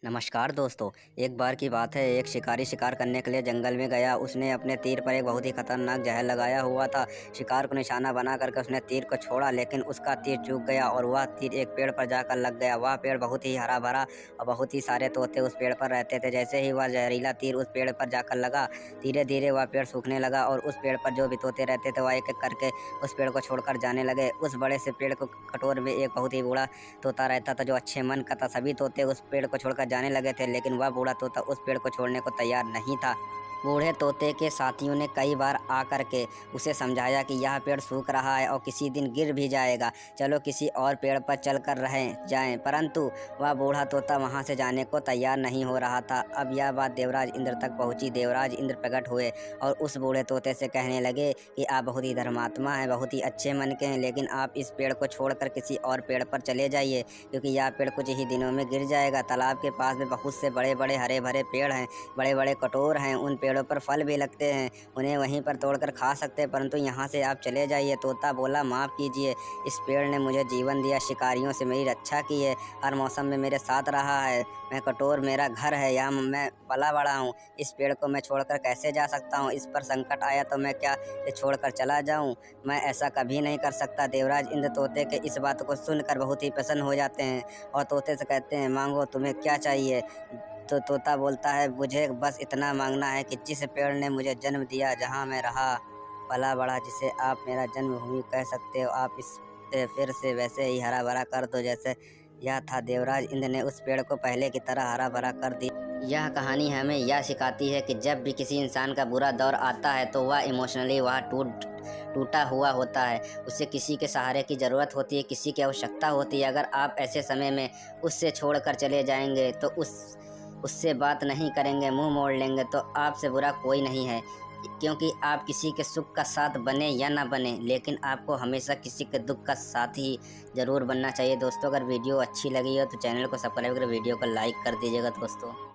नमस्कार दोस्तों। एक बार की बात है, एक शिकारी शिकार करने के लिए जंगल में गया। उसने अपने तीर पर एक बहुत ही खतरनाक जहर लगाया हुआ था। शिकार को निशाना बना करके उसने तीर को छोड़ा, लेकिन उसका तीर चूक गया और वह तीर एक पेड़ पर जाकर लग गया। वह पेड़ बहुत ही हरा भरा और बहुत ही सारे तोते उस पेड़ पर रहते थे। जैसे ही वह जहरीला तीर उस पेड़ पर जाकर लगा, धीरे धीरे वह पेड़ सूखने लगा और उस पेड़ पर जो भी तोते रहते थे वह एक एक करके उस पेड़ को छोड़कर जाने लगे। उस बड़े से पेड़ को कटोर में एक बहुत ही बूढ़ा तोता रहता था जो अच्छे मन का था। सभी तोते उस पेड़ को छोड़कर जाने लगे थे, लेकिन वह बूढ़ा तोता उस पेड़ को छोड़ने को तैयार नहीं था। बूढ़े तोते के साथियों ने कई बार आकर के उसे समझाया कि यह पेड़ सूख रहा है और किसी दिन गिर भी जाएगा, चलो किसी और पेड़ पर चल कर रहें जाएं, परंतु वह बूढ़ा तोता वहां से जाने को तैयार नहीं हो रहा था। अब यह बात देवराज इंद्र तक पहुंची। देवराज इंद्र प्रकट हुए और उस बूढ़े तोते से कहने लगे कि आप बहुत ही धर्मात्मा हैं, बहुत ही अच्छे मन के हैं, लेकिन आप इस पेड़ को छोड़कर किसी और पेड़ पर चले जाइए, क्योंकि यह पेड़ कुछ ही दिनों में गिर जाएगा। तालाब के पास में बहुत से बड़े बड़े हरे भरे पेड़ हैं, बड़े बड़े कटोर हैं, उन पेड़ों पर फल भी लगते हैं, उन्हें वहीं पर तोड़कर खा सकते हैं, परंतु यहाँ से आप चले जाइए। तोता बोला, माफ़ कीजिए, इस पेड़ ने मुझे जीवन दिया, शिकारियों से मेरी रक्षा की है, हर मौसम में मेरे साथ रहा है, मैं कटोर मेरा घर है, यहाँ मैं पला बड़ा हूँ, इस पेड़ को मैं छोड़कर कैसे जा सकता हूँ? इस पर संकट आया तो मैं क्या ये छोड़कर चला जाऊँ? मैं ऐसा कभी नहीं कर सकता। देवराज इंद्र तोते के इस बात को सुनकर बहुत ही प्रसन्न हो जाते हैं और तोते से कहते हैं, मांगो, तुम्हें क्या चाहिए? तो तोता बोलता है, मुझे बस इतना मांगना है कि जिस पेड़ ने मुझे जन्म दिया, जहाँ मैं रहा पला बड़ा, जिसे आप मेरा जन्मभूमि कह सकते हो, आप इसे फिर से वैसे ही हरा भरा कर दो जैसे यह था। देवराज इंद्र ने उस पेड़ को पहले की तरह हरा भरा कर दिया। यह कहानी हमें यह सिखाती है कि जब भी किसी इंसान का बुरा दौर आता है तो वह इमोशनली वह टूटा हुआ होता है, उसे किसी के सहारे की ज़रूरत होती है, किसी की आवश्यकता होती है। अगर आप ऐसे समय में उससे छोड़कर चले जाएंगे तो उससे बात नहीं करेंगे, मुंह मोड़ लेंगे, तो आपसे बुरा कोई नहीं है, क्योंकि आप किसी के सुख का साथ बने या ना बने, लेकिन आपको हमेशा किसी के दुख का साथ ही ज़रूर बनना चाहिए। दोस्तों, अगर वीडियो अच्छी लगी हो तो चैनल को सब्सक्राइब कर वीडियो को लाइक कर दीजिएगा दोस्तों।